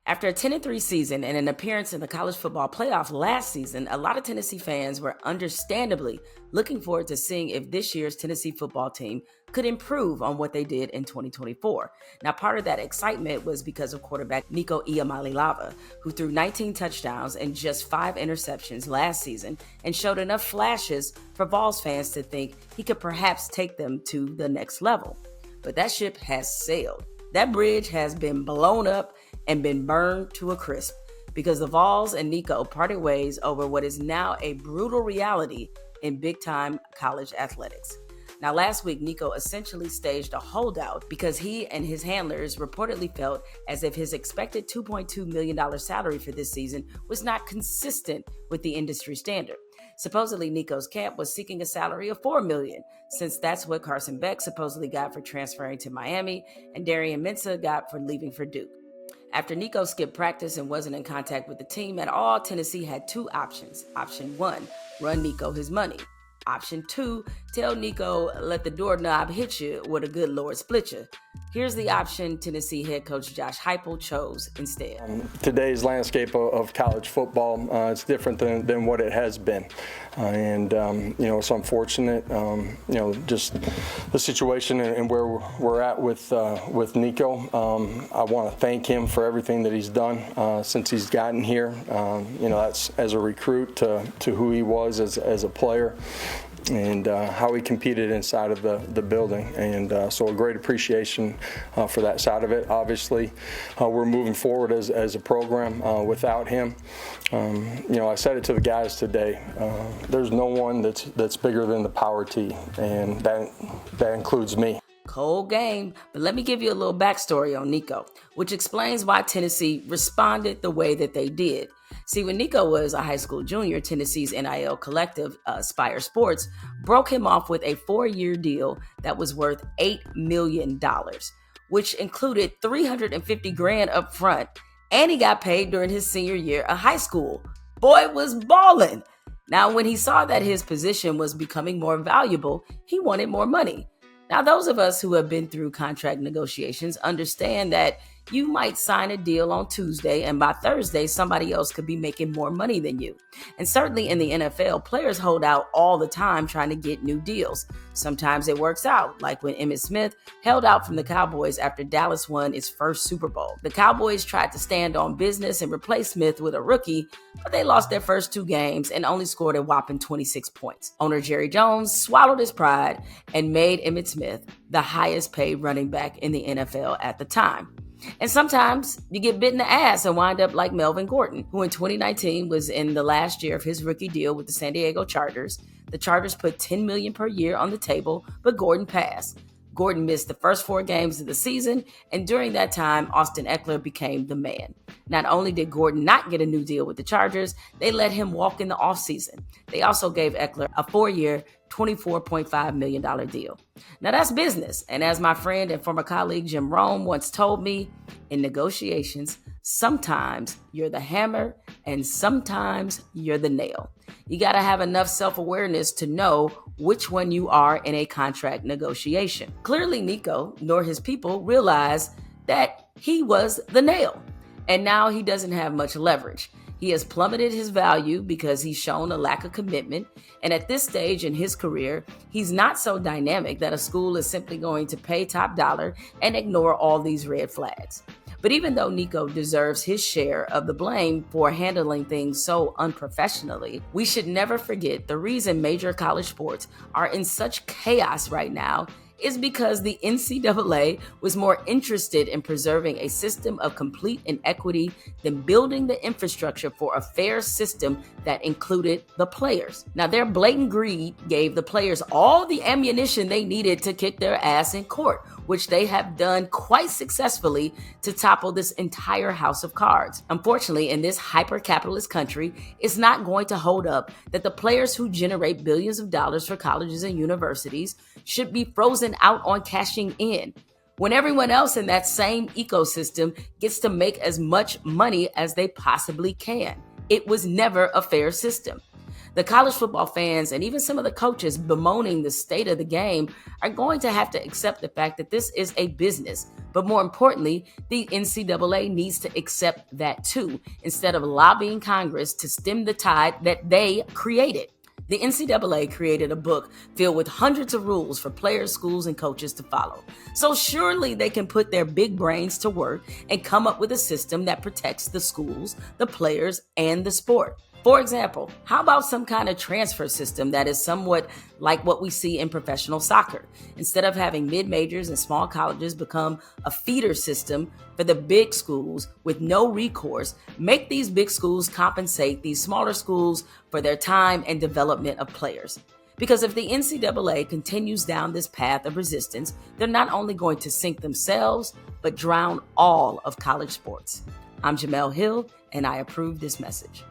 After a 10-3 season and an appearance in the college football playoff last season, a lot of Tennessee fans were understandably looking forward to seeing if this year's Tennessee football team could improve on what they did in 2024. Now, part of that excitement was because of quarterback Nico Iamaleava, who threw 19 touchdowns and just 5 interceptions last season and showed enough flashes for Vols fans to think he could perhaps take them to the next level. But that ship has sailed. That bridge has been blown up and been burned to a crisp because the Vols and Nico parted ways over what is now a brutal reality in big-time college athletics. Now, last week, Nico essentially staged a holdout because he and his handlers reportedly felt as if his expected $2.2 million salary for this season was not consistent with the industry standard. Supposedly, Nico's camp was seeking a salary of $4 million, since that's what Carson Beck supposedly got for transferring to Miami and Darian Mensah got for leaving for Duke. After Nico skipped practice and wasn't in contact with the team at all, Tennessee had 2 options. Option 1, run Nico his money. Option 2, tell Nico, let the doorknob hit you with a good Lord split you. Here's the option Tennessee head coach Josh Heupel chose instead. Today's landscape of college football is different than what it has been. It's unfortunate, just the situation and where we're at with Nico. I want to thank him for everything that he's done since he's gotten here. That's as a recruit to who he was as a player, and how he competed inside of the building. And so a great appreciation for that side of it. Obviously, we're moving forward as a program without him. I said it to the guys today. There's no one that's bigger than the Power T, and that includes me. Cold game, but let me give you a little backstory on Nico, which explains why Tennessee responded the way that they did. See, when Nico was a high school junior, Tennessee's NIL collective, Spire Sports, broke him off with a 4-year deal that was worth $8 million, which included $350,000 up front, and he got paid during his senior year of high school. Boy was balling. Now, when he saw that his position was becoming more valuable, he wanted more money. Now, those of us who have been through contract negotiations understand that you might sign a deal on Tuesday, and by Thursday, somebody else could be making more money than you. And certainly in the NFL, players hold out all the time trying to get new deals. Sometimes it works out, like when Emmitt Smith held out from the Cowboys after Dallas won its first Super Bowl. The Cowboys tried to stand on business and replace Smith with a rookie, but they lost their first 2 games and only scored a whopping 26 points. Owner Jerry Jones swallowed his pride and made Emmitt Smith the highest paid running back in the NFL at the time. And sometimes you get bit in the ass and wind up like Melvin Gordon, who in 2019 was in the last year of his rookie deal with the San Diego Chargers. The Chargers put $10 million per year on the table, but Gordon passed. Gordon missed the first 4 games of the season, and during that time, Austin Eckler became the man. Not only did Gordon not get a new deal with the Chargers, they let him walk in the offseason. They also gave Eckler a 4-year, $24.5 million deal. Now that's business, and as my friend and former colleague Jim Rome once told me, in negotiations, sometimes you're the hammer and sometimes you're the nail. You got to have enough self-awareness to know which one you are in a contract negotiation. Clearly, Nico, nor his people, realized that he was the nail, and now he doesn't have much leverage. He has plummeted his value because he's shown a lack of commitment, and at this stage in his career, he's not so dynamic that a school is simply going to pay top dollar and ignore all these red flags. But even though Nico deserves his share of the blame for handling things so unprofessionally, we should never forget the reason major college sports are in such chaos right now is because the NCAA was more interested in preserving a system of complete inequity than building the infrastructure for a fair system that included the players. Now, their blatant greed gave the players all the ammunition they needed to kick their ass in court, which they have done quite successfully to topple this entire house of cards. Unfortunately, in this hyper-capitalist country, it's not going to hold up that the players who generate billions of dollars for colleges and universities should be frozen out on cashing in, when everyone else in that same ecosystem gets to make as much money as they possibly can. It was never a fair system. The college football fans and even some of the coaches bemoaning the state of the game are going to have to accept the fact that this is a business. But more importantly, the NCAA needs to accept that too, instead of lobbying Congress to stem the tide that they created. The NCAA created a book filled with hundreds of rules for players, schools, and coaches to follow. So surely they can put their big brains to work and come up with a system that protects the schools, the players, and the sport. For example, how about some kind of transfer system that is somewhat like what we see in professional soccer? Instead of having mid-majors and small colleges become a feeder system for the big schools with no recourse, make these big schools compensate these smaller schools for their time and development of players. Because if the NCAA continues down this path of resistance, they're not only going to sink themselves, but drown all of college sports. I'm Jemele Hill, and I approve this message.